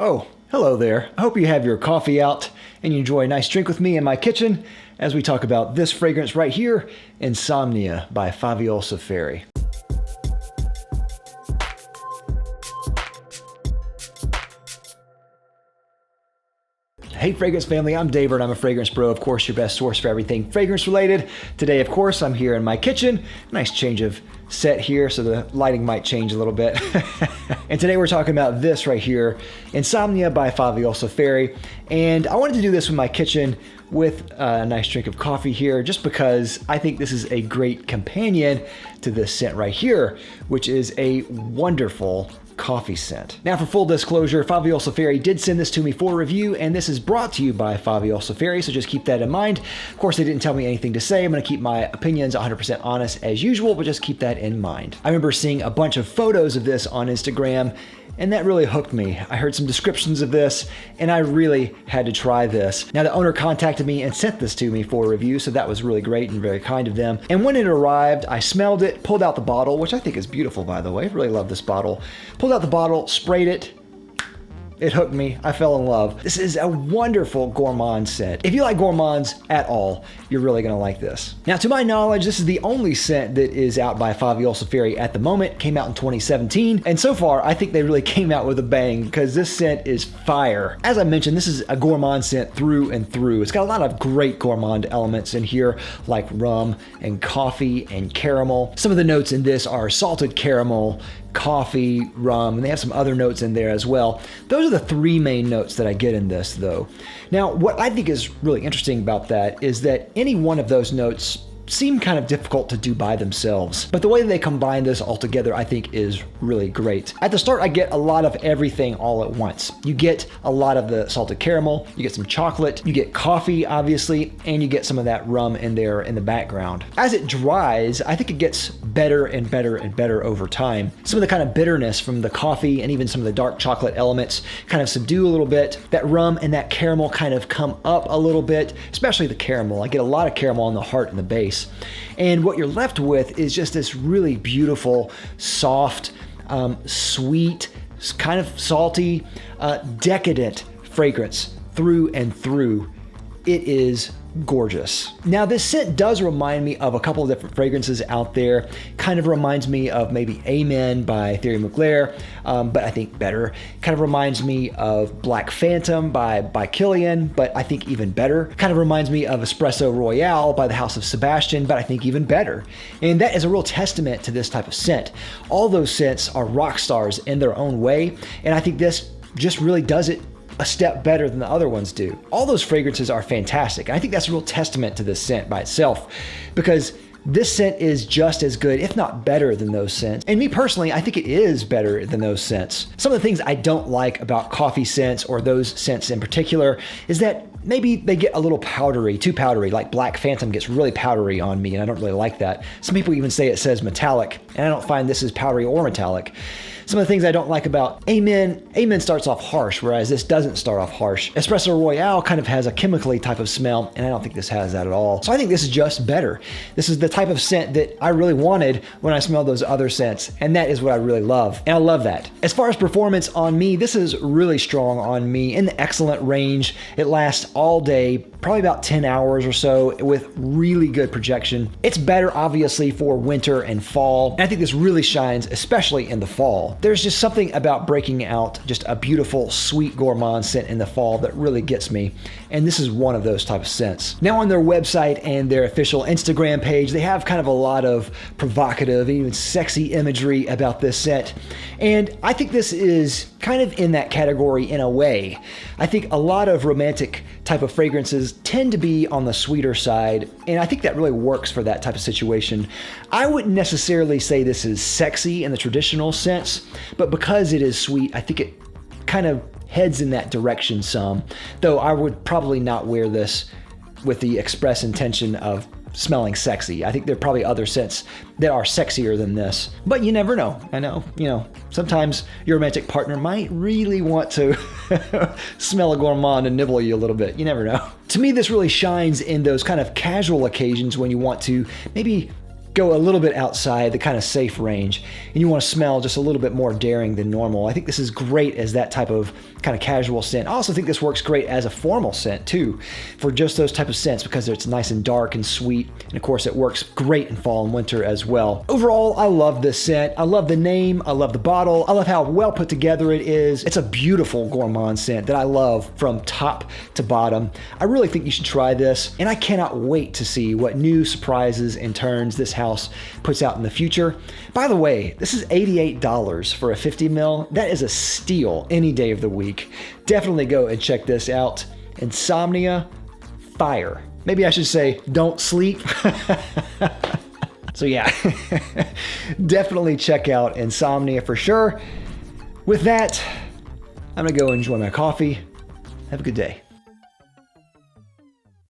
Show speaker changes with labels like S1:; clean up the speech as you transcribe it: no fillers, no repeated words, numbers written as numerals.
S1: Oh, hello there. I hope you have your coffee out and you enjoy a nice drink with me in my kitchen as we talk about this fragrance right here, Insomnia by Faviol Seferi. Hey fragrance family, I'm David and I'm a fragrance bro, of course your best source for everything fragrance related. Today of course I'm here in my kitchen, nice change of set here so the lighting might change a little bit. And today we're talking about this right here, Insomnia by Faviol Seferi. And I wanted to do this in my kitchen with a nice drink of coffee here just because I think this is a great companion to this scent right here, which is a wonderful coffee scent. Now for full disclosure, Faviol Seferi did send this to me for review and this is brought to you by Faviol Seferi, so just keep that in mind. Of course, they didn't tell me anything to say. I'm gonna keep my opinions 100% honest as usual, but just keep that in mind. I remember seeing a bunch of photos of this on Instagram and that really hooked me. I heard some descriptions of this and I really had to try this. Now the owner contacted me and sent this to me for review, so that was really great and very kind of them. And when it arrived, I smelled it, pulled out the bottle, which I think is beautiful by the way, I really love this bottle. Pulled out the bottle, sprayed it, it hooked me, I fell in love. This is a wonderful gourmand scent. If you like gourmands at all, you're really gonna like this. Now to my knowledge, this is the only scent that is out by Faviol Seferi at the moment. Came out in 2017, and so far I think they really came out with a bang because this scent is fire. As I mentioned, this is a gourmand scent through and through. It's got a lot of great gourmand elements in here like rum and coffee and caramel. Some of the notes in this are salted caramel, coffee, rum, and they have some other notes in there as well. Those are the three main notes that I get in this though. Now, what I think is really interesting about that is that any one of those notes seem kind of difficult to do by themselves, but the way they combine this all together I think is really great. At the start I get a lot of everything all at once. You get a lot of the salted caramel, you get some chocolate, you get coffee obviously, and you get some of that rum in there in the background. As it dries, I think it gets better and better and better over time. Some of the kind of bitterness from the coffee and even some of the dark chocolate elements kind of subdue a little bit. That rum and that caramel kind of come up a little bit, especially the caramel. I get a lot of caramel on the heart and the base. And what you're left with is just this really beautiful, soft, sweet, kind of salty, decadent fragrance through and through. It is gorgeous. Now this scent does remind me of a couple of different fragrances out there. Kind of reminds me of maybe Amen by Thierry Mugler, but I think better. Kind of reminds me of Black Phantom by Killian, but I think even better. Kind of reminds me of Espresso Royale by the House of Sebastian, but I think even better. And that is a real testament to this type of scent. All those scents are rock stars in their own way, and I think this just really does it a step better than the other ones do. All those fragrances are fantastic. And I think that's a real testament to this scent by itself, because this scent is just as good, if not better than those scents. And me personally, I think it is better than those scents. Some of the things I don't like about coffee scents, or those scents in particular, is that maybe they get a little powdery, too powdery, like Black Phantom gets really powdery on me, and I don't really like that. Some people even say it says metallic, and I don't find this is powdery or metallic. Some of the things I don't like about Amen starts off harsh, whereas this doesn't start off harsh. Espresso Royale kind of has a chemically type of smell, and I don't think this has that at all. So I think this is just better. This is the type of scent that I really wanted when I smelled those other scents, and that is what I really love, and I love that. As far as performance on me, this is really strong on me, in the excellent range. It lasts all day, probably about 10 hours or so, with really good projection. It's better obviously for winter and fall, and I think this really shines especially in the fall. There's just something about breaking out just a beautiful, sweet gourmand scent in the fall that really gets me, and this is one of those type of scents. Now on their website and their official Instagram page, they have kind of a lot of provocative, even sexy imagery about this scent, and I think this is kind of in that category in a way. I think a lot of romantic type of fragrances tend to be on the sweeter side, and I think that really works for that type of situation. I wouldn't necessarily say this is sexy in the traditional sense, but because it is sweet, I think it kind of heads in that direction some, though I would probably not wear this with the express intention of smelling sexy. I think there are probably other scents that are sexier than this, but you never know. I know, sometimes your romantic partner might really want to smell a gourmand and nibble you a little bit. You never know. To me, this really shines in those kind of casual occasions when you want to maybe go a little bit outside the kind of safe range and you want to smell just a little bit more daring than normal, I think this is great as that type of kind of casual scent. I also think this works great as a formal scent too, for just those type of scents, because it's nice and dark and sweet. And of course it works great in fall and winter as well. Overall, I love this scent. I love the name. I love the bottle. I love how well put together it is. It's a beautiful gourmand scent that I love from top to bottom. I really think you should try this, and I cannot wait to see what new surprises and turns this house puts out in the future. By the way, this is $88 for a 50 ml. That is a steal any day of the week. Definitely go and check this out. Insomnia, fire. Maybe I should say, don't sleep. So yeah, definitely check out Insomnia for sure. With that, I'm gonna go enjoy my coffee. Have a good day.